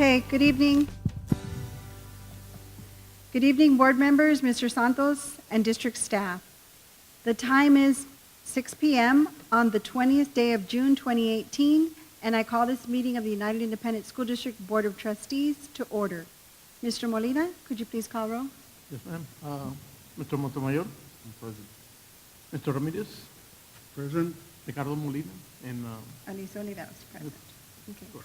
Okay, good evening. Good evening, board members, Mr. Santos, and district staff. The time is 6 p.m. on the 20th day of June 2018, and I call this meeting of the United Independent School District Board of Trustees to order. Mr. Molina, could you please call roll? Yes, ma'am. Mr. Montemayor? Present. Mr. Ramirez? Present. Ricardo Molina? And Alicia Oliveros, present. Okay. Sure.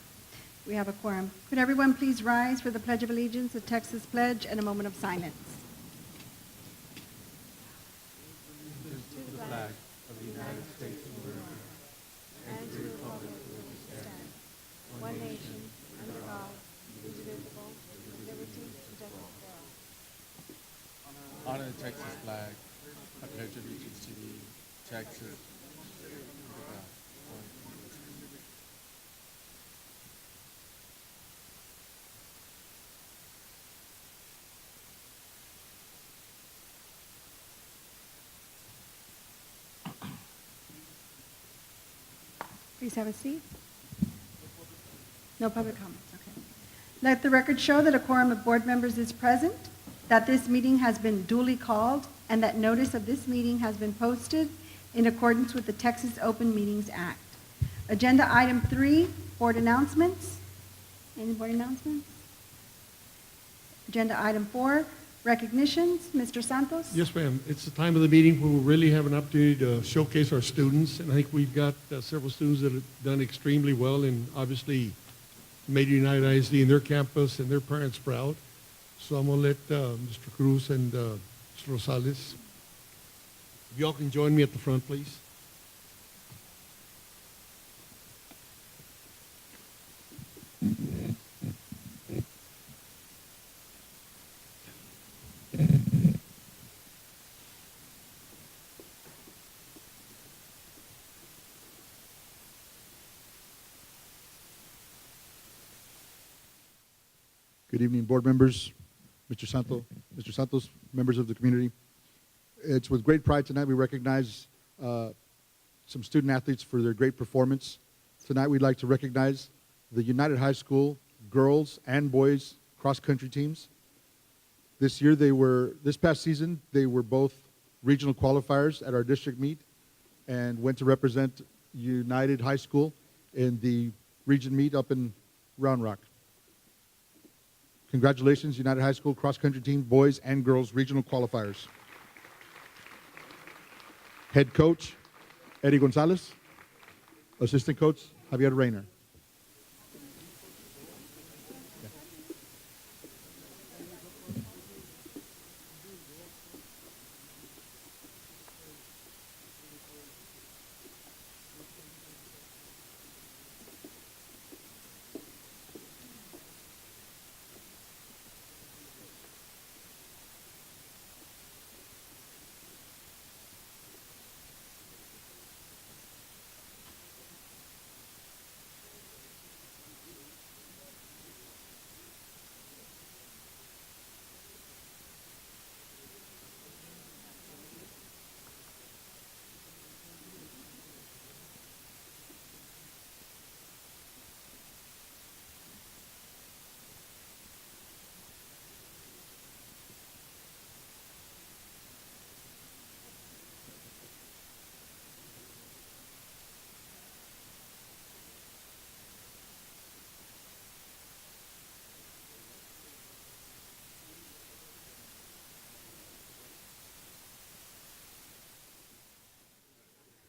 We have a quorum. Could everyone please rise for the Pledge of Allegiance, the Texas Pledge, and a moment of silence? To the flag of the United States of America and to the republic for which it stands, one nation, under God, indivisible, with liberty and justice for all. Honor the Texas flag. I pledge allegiance to thee, Texas, under God, one nation. Please have a seat. No public comments, okay. Let the record show that a quorum of board members is present, that this meeting has been duly called, and that notice of this meeting has been posted in accordance with the Texas Open Meetings Act. Agenda item 3, board announcements. Any board announcements? Agenda item 4, recognitions. Mr. Santos? Yes, ma'am. It's the time of the meeting where we really have an opportunity to showcase our students, and I think we've got several students that have done extremely well and obviously made United ISD and their campus and their parents proud. So I'm going to let Mr. Cruz and Mr. Rosales, if y'all can join me at the front, please. Good evening, board members, Mr. Santos, members of the community. It's with great pride tonight we recognize some student athletes for their great performance. Tonight we'd like to recognize the United High School girls and boys cross-country teams. This past season, they were both regional qualifiers at our district meet and went to represent United High School in the region meet up in Round Rock. Congratulations, United High School cross-country team, boys and girls regional qualifiers. Head coach, Eddie Gonzalez. Assistant coach, Javier Reyner.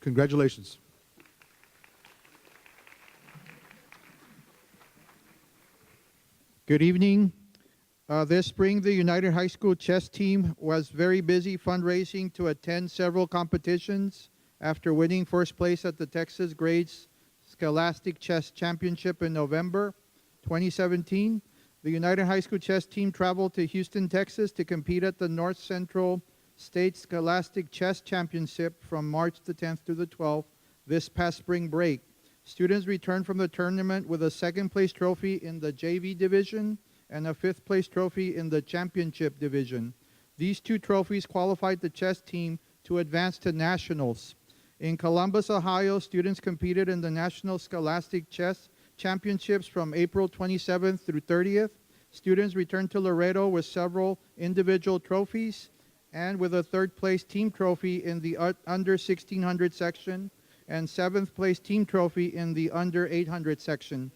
Congratulations. Good evening. This spring, the United High School chess team was very busy fundraising to attend several competitions after winning first place at the Texas Grades Scholastic Chess Championship in November 2017. The United High School chess team traveled to Houston, Texas to compete at the North Central State Scholastic Chess Championship from March the 10th to the 12th this past spring break. Students returned from the tournament with a second place trophy in the JV division and a fifth place trophy in the championship division. These two trophies qualified the chess team to advance to nationals. In Columbus, Ohio, students competed in the National Scholastic Chess championships from April 27th through 30th. Students returned to Laredo with several individual trophies and with a third place team trophy in the under 1600 section and seventh place team trophy in the under 800 section.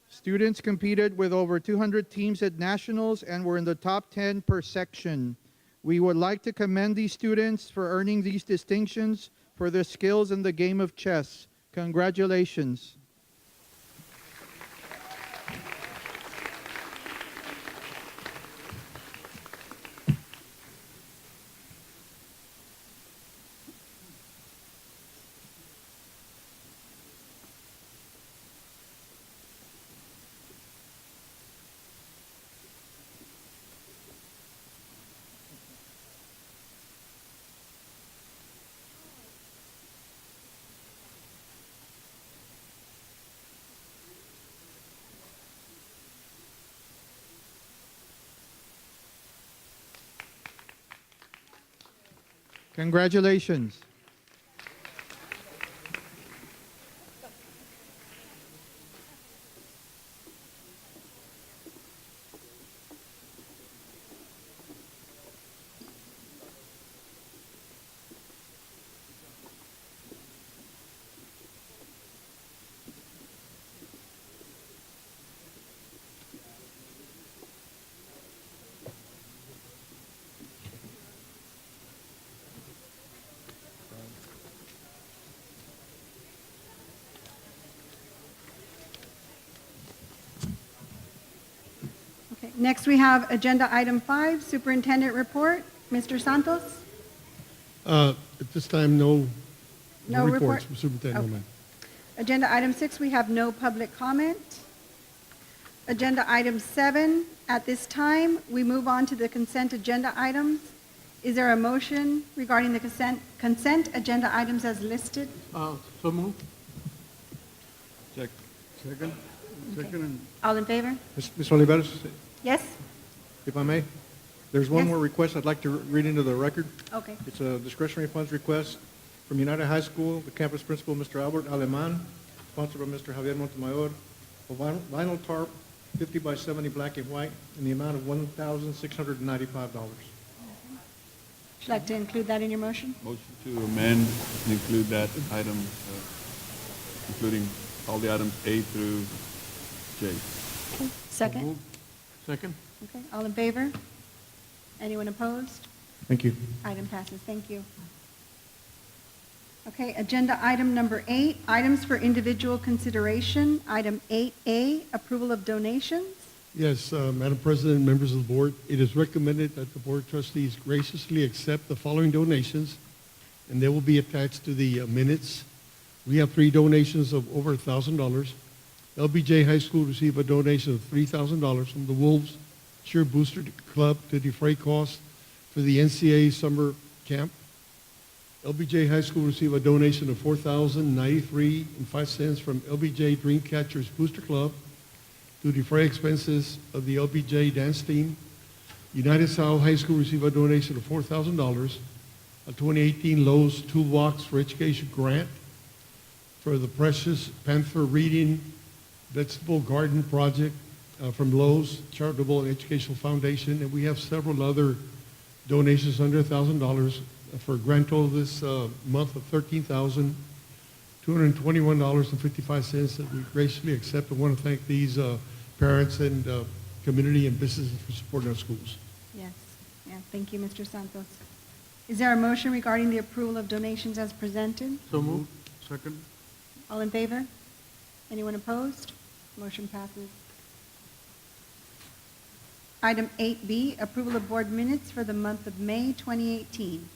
Students competed with over 200 teams at nationals and were in the top 10 per section. We would like to commend these students for earning these distinctions for their skills in the game of chess. Congratulations. Congratulations. Okay, next we have agenda item 5, superintendent report. Mr. Santos? At this time, no No reports, report? Superintendent. No, Okay. ma'am. Agenda item 6, we have no public comment. Agenda item 7, at this time, we move on to the consent agenda items. Is there a motion regarding the consent agenda items as listed? So move. Second. And All in favor? Ms. Olivares, Yes? if I may, there's one Yes. more request I'd like to read into the record. Okay. It's a discretionary funds request from United High School, the campus principal, Mr. Albert Aleman, sponsored by Mr. Javier Montemayor, a vinyl tarp, 50 by 70 black and white, in the amount of $1,695. Would you like to include that in your motion? Motion to amend and include that item, including all the items A through J. Okay. Second? Second. Okay, all in favor? Anyone opposed? Thank you. Item passes. Thank you. Okay, agenda item number 8, items for individual consideration. Item 8A, approval of donations. Yes, Madam President, members of the board, it is recommended that the Board of Trustees graciously accept the following donations, and they will be attached to the minutes. We have 3 donations of over $1,000. LBJ High School received a donation of $3,000 from the Wolves Cheer Booster Club to defray costs for the NCAA summer camp. LBJ High School received a donation of $4,093.05 from LBJ Dreamcatchers Booster Club to defray expenses of the LBJ dance team. United South High School received a donation of $4,000, a 2018 Lowe's Toolbox for Education grant for the Precious Panther Reading Vegetable Garden Project from Lowe's Charitable and Educational Foundation. And we have several other donations under $1,000 for a grand total this month of $13,221.55 that we graciously accept. I want to thank these parents and community and businesses for supporting our schools. Yes. Yeah, thank you, Mr. Santos. Is there a motion regarding the approval of donations as presented? So move. Second. All in favor? Anyone opposed? Motion passes. Item 8B, approval of board minutes for the month of May 2018.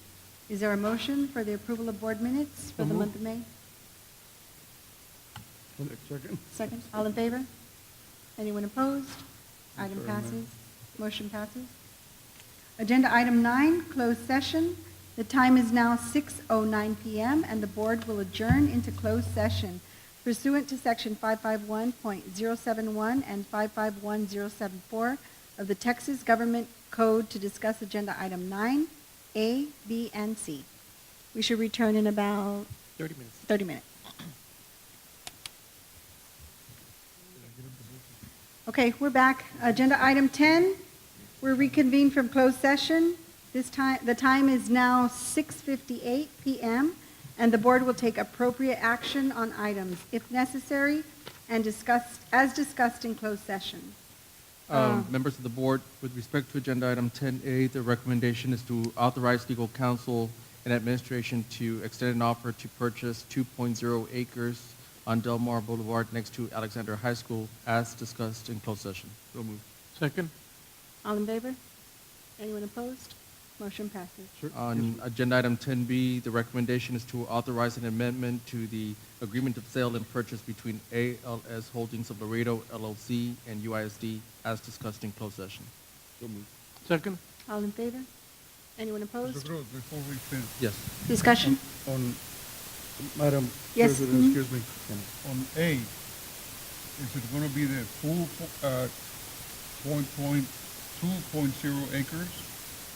Is there a motion for the approval of board minutes for So the moved. month of May? Second. Second. All in favor? Anyone opposed? Item passes. Motion passes. Agenda item 9, closed session. The time is now 6:09 p.m. and the board will adjourn into closed session pursuant to section 551.071 and 551.074 of the Texas Government Code to discuss agenda item 9, A, B, and C. We should return in about 30 minutes. 30 minutes. Okay, we're back. Agenda item 10, we're reconvened from closed session. The time is now 6:58 p.m., and the board will take appropriate action on items, if necessary, and as discussed in closed session. Members of the board, with respect to agenda item 10A, the recommendation is to authorize legal counsel and administration to extend an offer to purchase 2.0 acres on Del Mar Boulevard next to Alexander High School, as discussed in closed session. So moved. Second. All in favor? Anyone opposed? Motion passes. On agenda item 10B, the recommendation is to authorize an amendment to the agreement of sale and purchase between ALS Holdings of Laredo LLC and UISD, as discussed in closed session. So moved. Second. All in favor? Anyone opposed? Cruz, before we finish, Yes. Discussion? on, Madam Yes, President, mhm. excuse me, on A, is it going to be the full 2.0 acres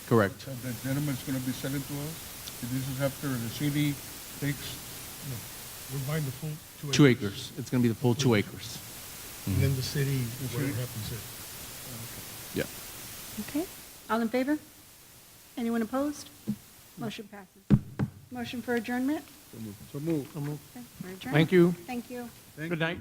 Correct. that the gentleman's going to be selling to us? This is after the city takes, We're buying the full 2 acres. It's going to be the full 2 acres. And then the city, whatever happens there. Yeah. Okay. All in favor? Anyone opposed? Motion passes. Motion for adjournment? so move. So moved. Okay, we're adjourned. Thank you. Thank you. Good night.